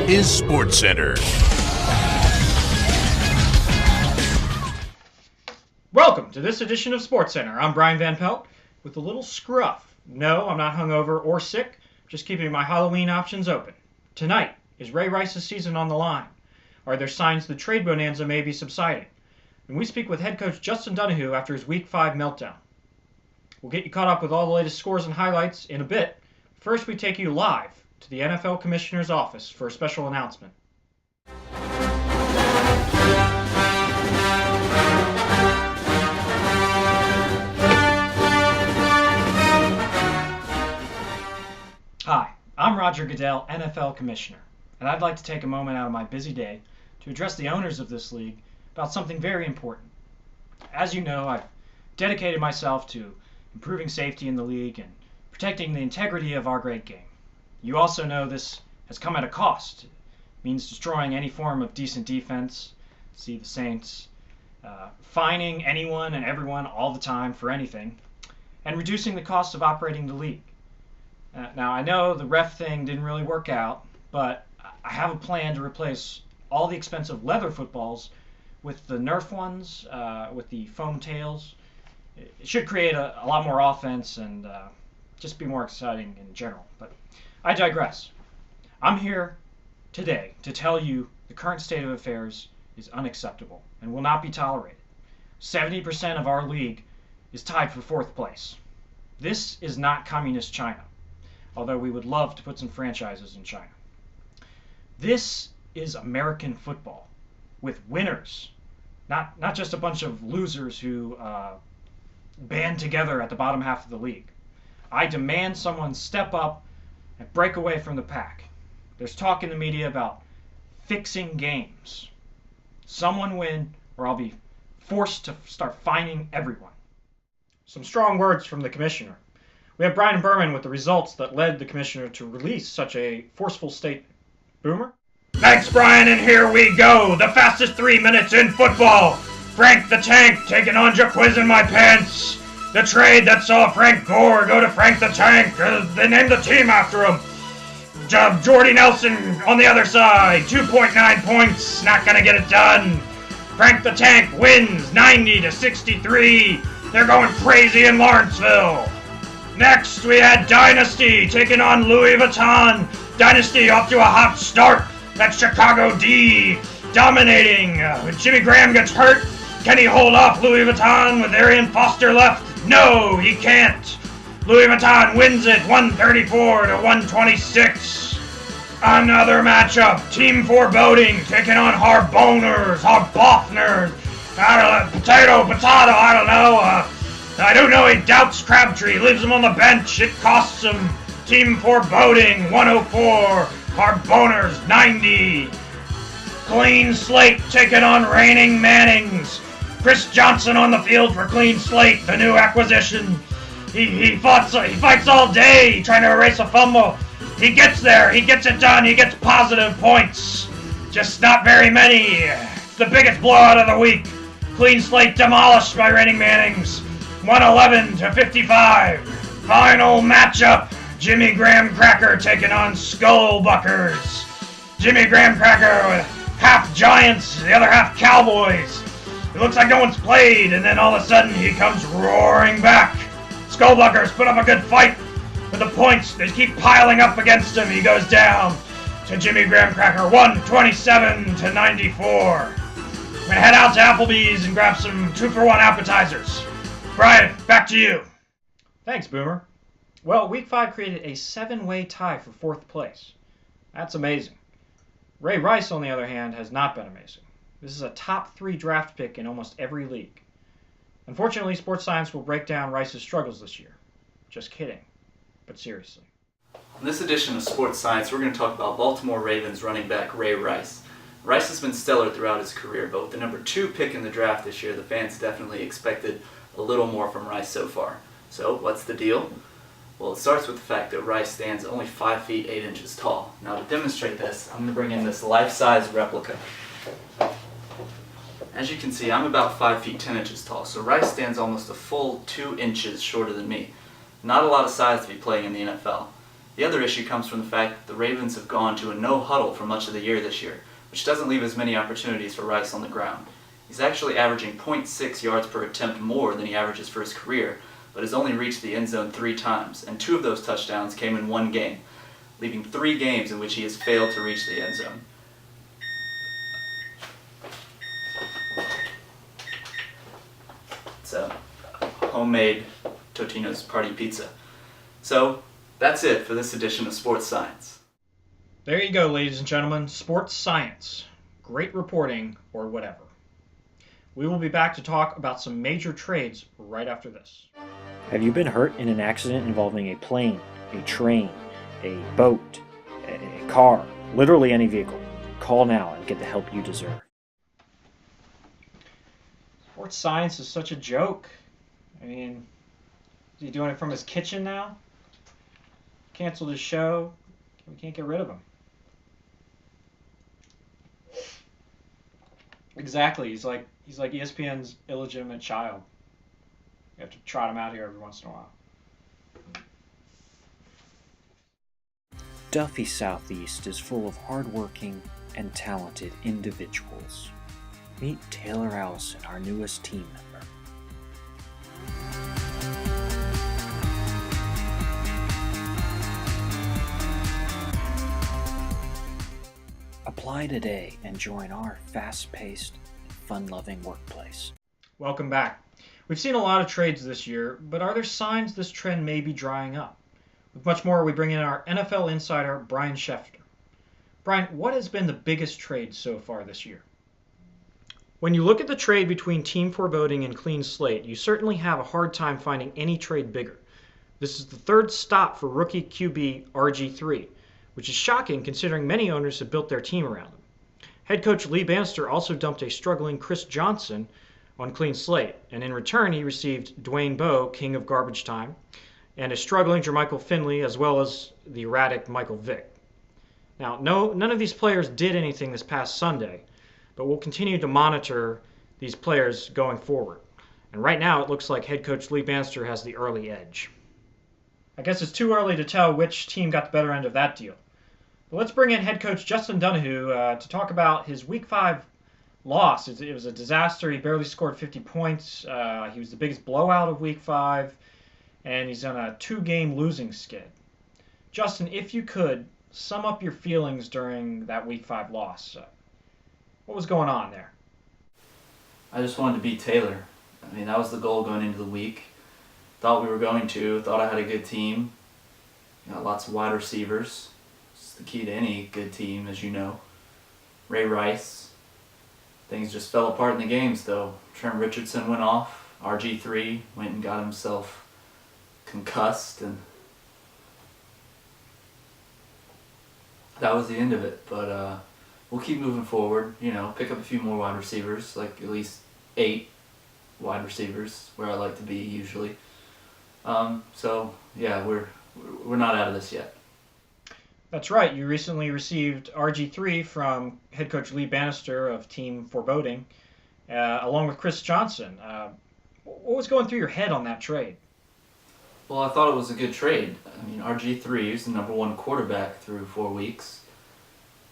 is SportsCenter. Welcome to this edition of SportsCenter. I'm Brian Van Pelt with a little scruff. No, I'm not hungover or sick, just keeping my Halloween options open. Tonight is Ray Rice's season on the line. Are there signs the trade bonanza may be subsiding? And we speak with head coach Justin Donahue after his Week 5 meltdown. We'll get you caught up with all the latest scores and highlights in a bit. First, we take you live to the NFL Commissioner's office for a special announcement. Hi, I'm Roger Goodell, NFL Commissioner, and I'd like to take a moment out of my busy day to address the owners of this league about something very important. As you know, I've dedicated myself to improving safety in the league and protecting the integrity of our great game. You also know this has come at a cost. It means destroying any form of decent defense, see the Saints, fining anyone and everyone all the time for anything, and reducing the cost of operating the league. Now, I know the ref thing didn't really work out, but I have a plan to replace all the expensive leather footballs with the Nerf ones, with the foam tails. It should create a lot more offense and just be more exciting in general. But I digress. I'm here today to tell you the current state of affairs is unacceptable and will not be tolerated. 70% of our league is tied for 4th place. This is not communist China, although we would love to put some franchises in China. This is American football with winners, not just a bunch of losers who band together at the bottom half of the league. I demand someone step up and break away from the pack. There's talk in the media about fixing games. Someone win, or I'll be forced to start fining everyone. Some strong words from the commissioner. We have Brian Berman with the results that led the commissioner to release such a forceful statement. Boomer? Thanks, Brian, and here we go. The fastest 3 minutes in football. Frank the Tank taking on Jaquiz in my pants. The trade that saw Frank Gore go to Frank the Tank. They named the team after him. Jordy Nelson on the other side. 2.9 points. Not going to get it done. Frank the Tank wins 90-63. They're going crazy in Lawrenceville. Next, we had Dynasty taking on Louis Vuitton. Dynasty off to a hot start. That's Chicago D dominating. When Jimmy Graham gets hurt, can he hold off Louis Vuitton with Arian Foster left? No, he can't. Louis Vuitton wins it 134-126. Another matchup. Team Foreboding taking on Harboners, Harbothners. Potato, I don't know. I don't know. He doubts Crabtree, leaves him on the bench. It costs him. Team Foreboding 104, Harboners 90. Clean Slate taking on Reigning Mannings. Chris Johnson on the field for Clean Slate, the new acquisition. He fights all day trying to erase a fumble. He gets there. He gets it done. He gets positive points. Just not very many. It's the biggest blowout of the week. Clean Slate demolished by Reigning Mannings. 111-55. Final matchup. Jimmy Graham Cracker taking on Skullbuckers. Jimmy Graham Cracker with half Giants, the other half Cowboys. It looks like no one's played, and then all of a sudden he comes roaring back. Skullbuckers put up a good fight, but the points, they keep piling up against him. He goes down to Jimmy Graham Cracker, 127-94. We're going to head out to Applebee's and grab some 2-for-1 appetizers. Brian, back to you. Thanks, Boomer. Well, Week 5 created a 7-way tie for 4th place. That's amazing. Ray Rice, on the other hand, has not been amazing. This is a top 3 draft pick in almost every league. Unfortunately, Sports Science will break down Rice's struggles this year. Just kidding. But seriously. On this edition of Sports Science, we're going to talk about Baltimore Ravens running back Ray Rice. Rice has been stellar throughout his career, but with the number 2 pick in the draft this year, the fans definitely expected a little more from Rice so far. So, what's the deal? Well, it starts with the fact that Rice stands only 5 feet 8 inches tall. Now, to demonstrate this, I'm going to bring in this life-size replica. As you can see, I'm about 5 feet 10 inches tall, so Rice stands almost a full 2 inches shorter than me. Not a lot of size to be playing in the NFL. The other issue comes from the fact that the Ravens have gone to a no huddle for much of the year this year, which doesn't leave as many opportunities for Rice on the ground. He's actually averaging 0.6 yards per attempt more than he averages for his career, but has only reached the end zone 3 times, and 2 of those touchdowns came in one game, leaving 3 games in which he has failed to reach the end zone. It's a homemade Totino's Party Pizza. So, that's it for this edition of Sports Science. There you go, ladies and gentlemen. Sports Science. Great reporting, or whatever. We will be back to talk about some major trades right after this. Have you been hurt in an accident involving a plane, a train, a boat, a car, literally any vehicle? Call now and get the help you deserve. Sports Science is such a joke. I mean, is he doing it from his kitchen now? Canceled his show. We can't get rid of him. Exactly. He's like ESPN's illegitimate child. You have to trot him out here every once in a while. Duffy Southeast is full of hardworking and talented individuals. Meet Taylor Allison, our newest team member. Apply today and join our fast-paced, fun-loving workplace. Welcome back. We've seen a lot of trades this year, but are there signs this trend may be drying up? With much more, we bring in our NFL insider, Brian Schefter. Brian, what has been the biggest trade so far this year? When you look at the trade between Team Foreboding and Clean Slate, you certainly have a hard time finding any trade bigger. This is the third stop for rookie QB RG3, which is shocking considering many owners have built their team around him. Head coach Lee Bannister also dumped a struggling Chris Johnson on Clean Slate, and in return he received Dwayne Bowe, king of garbage time, and a struggling Jermichael Finley, as well as the erratic Michael Vick. Now, none of these players did anything this past Sunday, but we'll continue to monitor these players going forward. And right now it looks like head coach Lee Bannister has the early edge. I guess it's too early to tell which team got the better end of that deal. But let's bring in head coach Justin Donahue to talk about his Week 5 loss. It was a disaster. He barely scored 50 points. He was the biggest blowout of Week 5, and he's on a 2-game losing skid. Justin, if you could, sum up your feelings during that Week 5 loss. What was going on there? I just wanted to beat Taylor. I mean, that was the goal going into the week. Thought we were going to. Thought I had a good team. Got lots of wide receivers. It's the key to any good team, as you know. Ray Rice. Things just fell apart in the games, though. Trent Richardson went off. RG3 went and got himself concussed, and that was the end of it. But we'll keep moving forward. You know, pick up a few more wide receivers, like at least 8 wide receivers, where I like to be usually. So yeah, we're not out of this yet. That's right. You recently received RG3 from head coach Lee Bannister of Team Foreboding, along with Chris Johnson. What was going through your head on that trade? Well, I thought it was a good trade. I mean, RG3 is the number 1 quarterback through 4 weeks,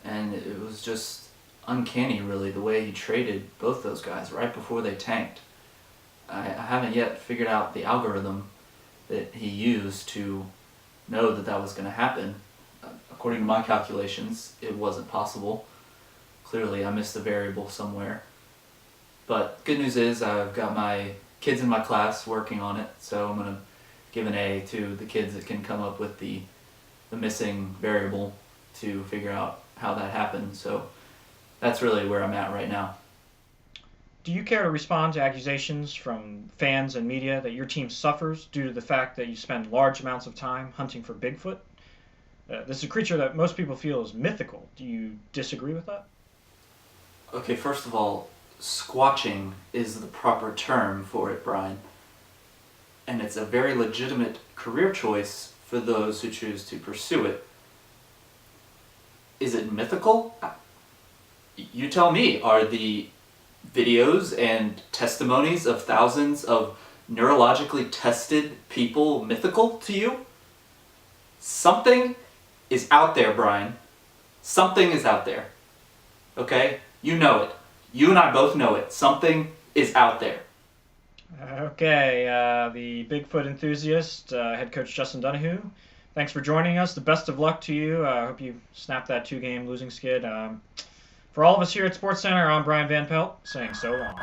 and it was just uncanny, really, the way he traded both those guys right before they tanked. I haven't yet figured out the algorithm that he used to know that that was going to happen. According to my calculations, it wasn't possible. Clearly, I missed a variable somewhere. But good news is I've got my kids in my class working on it, so I'm going to give an A to the kids that can come up with the missing variable to figure out how that happened. So that's really where I'm at right now. Do you care to respond to accusations from fans and media that your team suffers due to the fact that you spend large amounts of time hunting for Bigfoot? This is a creature that most people feel is mythical. Do you disagree with that? Okay, first of all, squatching is the proper term for it, Brian. And it's a very legitimate career choice for those who choose to pursue it. Is it mythical? You tell me. Are the videos and testimonies of thousands of neurologically tested people mythical to you? Something is out there, Brian. Something is out there. Okay? You know it. You and I both know it. Something is out there. Okay, the Bigfoot enthusiast, head coach Justin Donahue. Thanks for joining us. The best of luck to you. I hope you snap that 2-game losing skid. For all of us here at SportsCenter, I'm Brian Van Pelt saying so long.